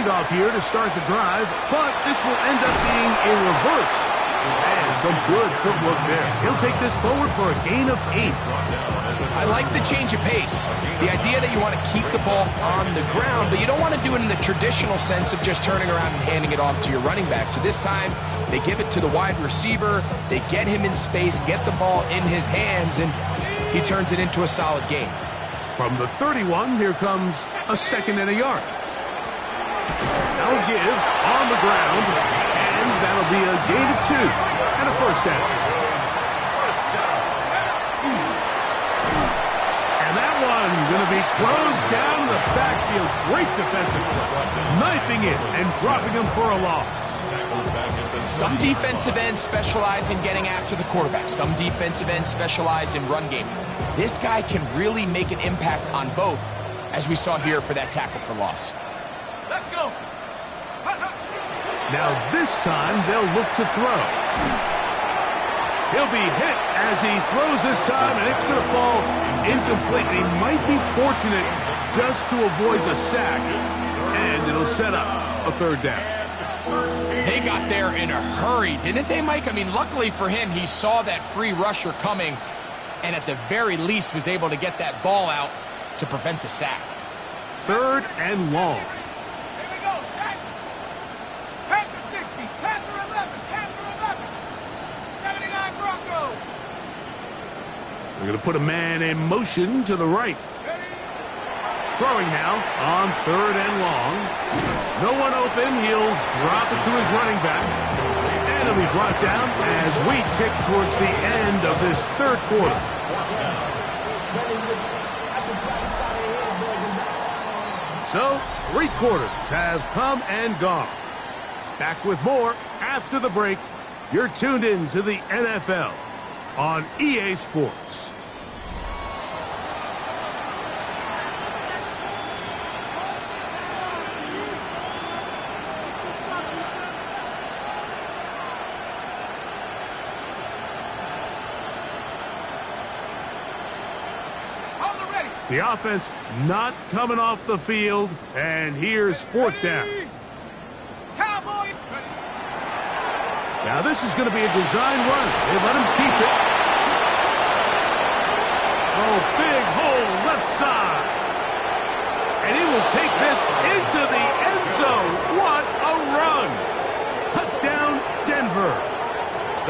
handoff here to start the drive, but this will end up being a reverse. And some good footwork there. He'll take this forward for a gain of 8. I like the change of pace. The idea that you want to keep the ball on the ground, but you don't want to do it in the traditional sense of just turning around and handing it off to your running back. So this time, they give it to the wide receiver. They get him in space, get the ball in his hands, and he turns it into a solid gain. From the 31, here comes a 2nd and a yard. Now give on the ground, and that'll be a gain of 2 and a first down. And that one going to be closed down in the backfield. Great defensive play. Knifing it and dropping him for a loss. Some defensive ends specialize in getting after the quarterback. Some defensive ends specialize in run game. This guy can really make an impact on both, as we saw here for that tackle for loss. Let's go. Now this time they'll look to throw. He'll be hit as he throws this time, and it's going to fall incomplete. He might be fortunate just to avoid the sack, and it'll set up a 3rd down. They got there in a hurry, didn't they, Mike? I mean, luckily for him, he saw that free rusher coming, and at the very least was able to get that ball out to prevent the sack. 3rd and long. Here we go, set. Panther 60, Panther 11, Panther 11. 79 Broncos. We're going to put a man in motion to the right. Throwing now on 3rd and long. No one open. He'll drop it to his running back. And he'll be brought down as we tick towards the end of this 3rd quarter. So, 3 quarters have come and gone. Back with more after the break. You're tuned in to the NFL on EA Sports. The offense not coming off the field, and here's 4th down. Cowboys. Now this is going to be a design run. They let him keep it. Oh, big hole left side. And he will take this into the end zone. What a run. Touchdown, Denver.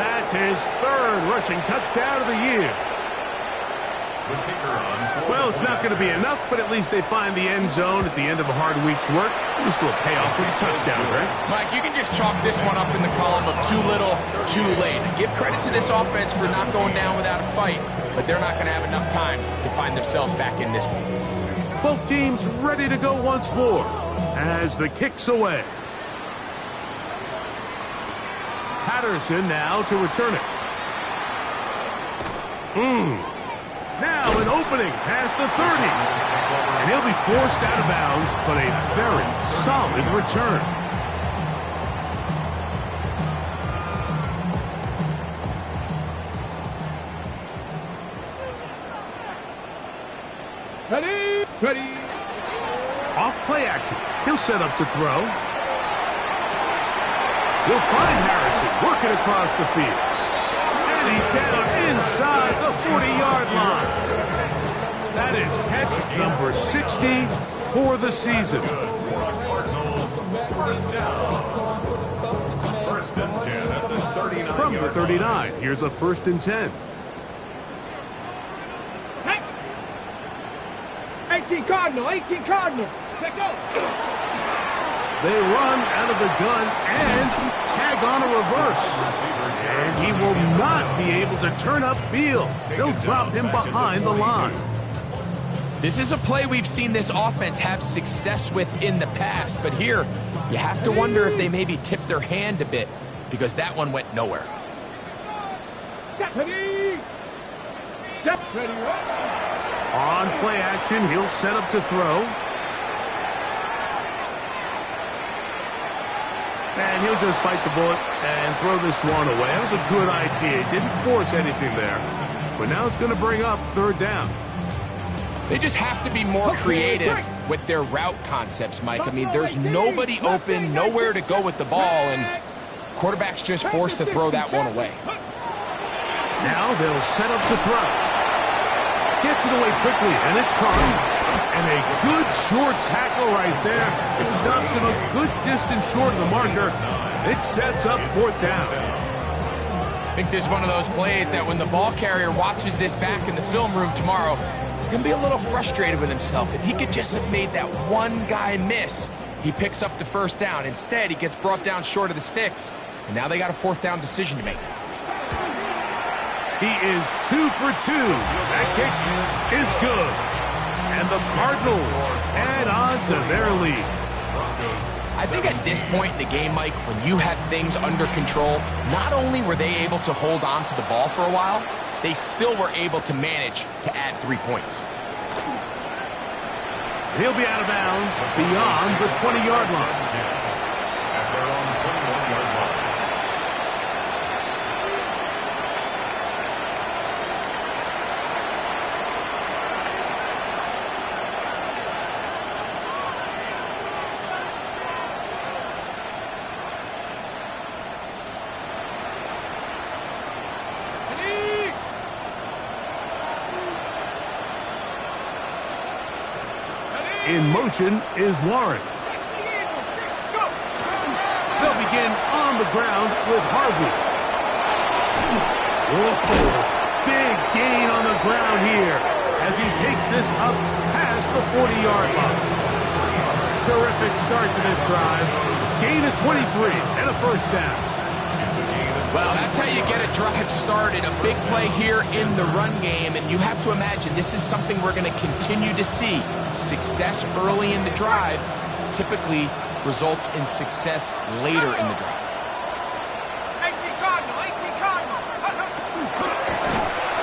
That's his 3rd rushing touchdown of the year. Well, it's not going to be enough, but at least they find the end zone at the end of a hard week's work. At least it'll pay off with a touchdown, Greg. Mike, you can just chalk this one up in the column of too little, too late. Give credit to this offense for not going down without a fight, but they're not going to have enough time to find themselves back in this game. Both teams ready to go once more as the kick's away. Patterson now to return it. Now an opening past the 30. And he'll be forced out of bounds, but a very solid return. Ready. Off play action. He'll set up to throw. He'll find Harrison working across the field. And he's down inside the 40-yard line. That is catch number 60 for the season. From the 39, here's a 1st and 10. 18 Cardinals. Let go. They run out of the gun and tag on a reverse. And he will not be able to turn upfield. They'll drop him behind the line. This is a play we've seen this offense have success with in the past, but here you have to wonder if they maybe tipped their hand a bit because that one went nowhere. Ready. On play action, he'll set up to throw. And he'll just bite the bullet and throw this one away. That was a good idea. He didn't force anything there. But now it's going to bring up 3rd down. They just have to be more creative with their route concepts, Mike. I mean, there's nobody open, nowhere to go with the ball, and quarterback's just forced to throw that one away. Now they'll set up to throw. Gets it away quickly, and it's caught. And a good short tackle right there. It stops him a good distance short of the marker. It sets up 4th down. I think this is one of those plays that when the ball carrier watches this back in the film room tomorrow, he's going to be a little frustrated with himself. If he could just have made that one guy miss, he picks up the 1st down. Instead, he gets brought down short of the sticks, and now they got a 4th down decision to make. He is 2 for 2. That kick is good. And the Cardinals add on to their lead. I think at this point in the game, Mike, when you have things under control, not only were they able to hold on to the ball for a while, they still were able to manage to add 3 points. He'll be out of bounds beyond the 20-yard line. In motion is Warren. They'll begin on the ground with Harvey. Whoa, big gain on the ground here as he takes this up past the 40-yard line. Terrific start to this drive. Gain of 23 and a 1st down. Well, that's how you get a drive started. A big play here in the run game, and you have to imagine this is something we're going to continue to see. Success early in the drive typically results in success later in the drive. 18 Cardinals.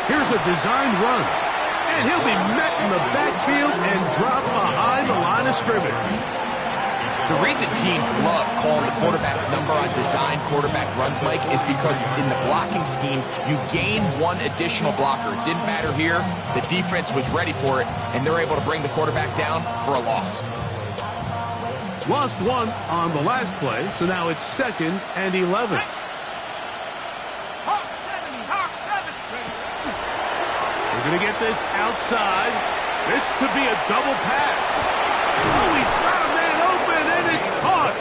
Here's a designed run, and he'll be met in the backfield and dropped behind the line of scrimmage. The reason teams love calling the quarterback's number on design quarterback runs, Mike, is because in the blocking scheme, you gain one additional blocker. It didn't matter here. The defense was ready for it, and they're able to bring the quarterback down for a loss. Lost 1 on the last play, so now it's 2nd and 11. Hawk 7. We're going to get this outside. This could be a double pass. Oh, he's got a man open, and it's caught.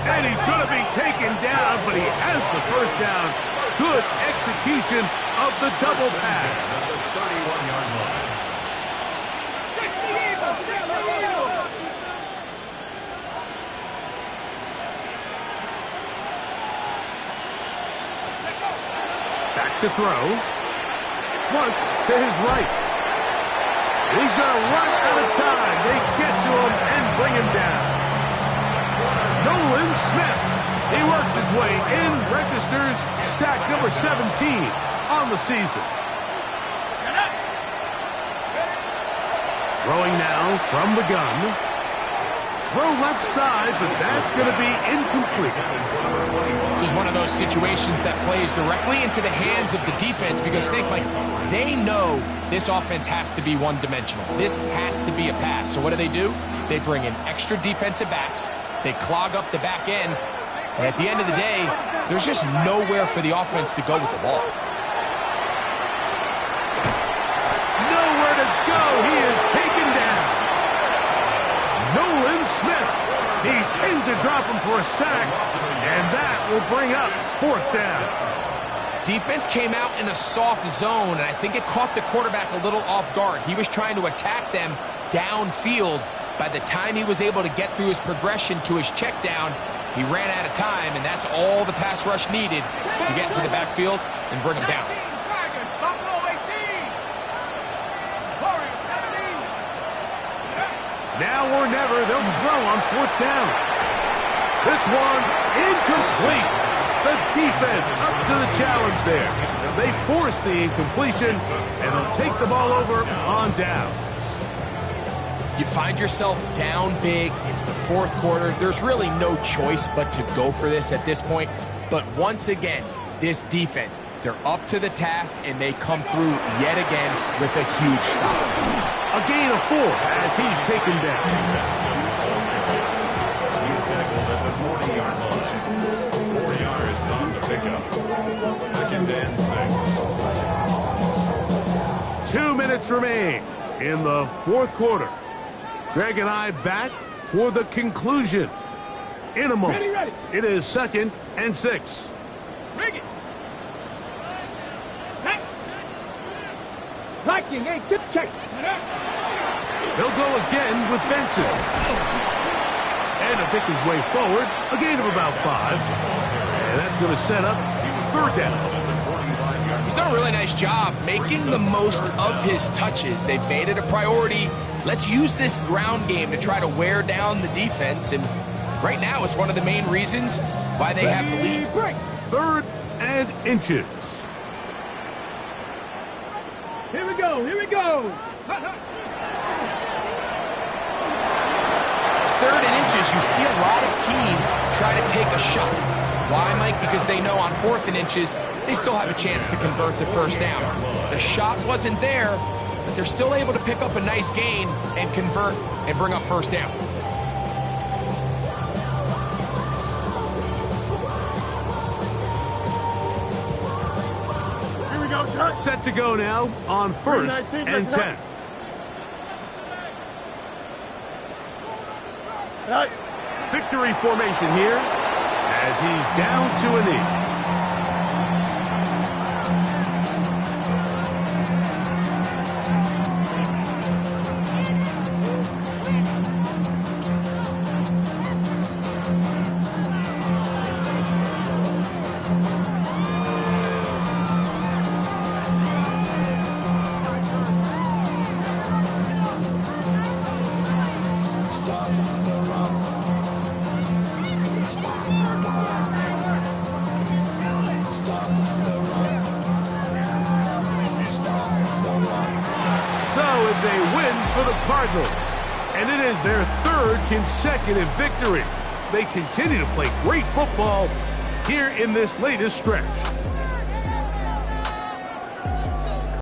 And he's going to be taken down, but he has the 1st down. Good execution of the double pass. 60 Eagles. Back to throw. Flush to his right. He's going to run out of time. They get to him and bring him down. Nolan Smith. He works his way in, registers sack number 17 on the season. Throwing now from the gun. Throw left side, but that's going to be incomplete. This is one of those situations that plays directly into the hands of the defense because think, Mike, they know this offense has to be one-dimensional. This has to be a pass. So what do? They bring in extra defensive backs. They clog up the back end. And at the end of the day, there's just nowhere for the offense to go with the ball. Nowhere to go. He is taken down. Nolan Smith. He's in to drop him for a sack, and that will bring up 4th down. Defense came out in a soft zone, and I think it caught the quarterback a little off guard. He was trying to attack them downfield. By the time he was able to get through his progression to his check down, he ran out of time, and that's all the pass rush needed to get into the backfield and bring him down. Now or never, they'll throw on 4th down. This one, incomplete. The defense up to the challenge there. They force the incompletion, and they'll take the ball over on downs. You find yourself down big. It's the 4th quarter. There's really no choice but to go for this at this point. But once again, this defense, they're up to the task, and they come through yet again with a huge stop. A gain of 4 as he's taken down. He's tackled at the 40-yard line. 4 yards on the pickup. 2nd and 6. 2 minutes remain in the 4th quarter. Greg and I back for the conclusion. In a moment, Ready. it is 2nd and 6. Bring it. Back. Blocking, hey, tip check. He'll go again with Benson. And to pick his way forward, a gain of about 5. And that's going to set up 3rd down. He's done a really nice job making the most of his touches. They've made it a priority. Let's use this ground game to try to wear down the defense. And right now, it's one of the main reasons why they have the lead. 3rd and inches. Here we go. 3rd and inches, you see a lot of teams try to take a shot. Why, Mike? Because they know on 4th and inches, they still have a chance to convert the 1st down. The shot wasn't there, but they're still able to pick up a nice gain and convert and bring up 1st down. Here we go, shot. Set to go now on 1st and 10. Victory formation here as he's down to a knee. A win for the Cardinals, and it is their 3rd consecutive victory. They continue to play great football here in this latest stretch.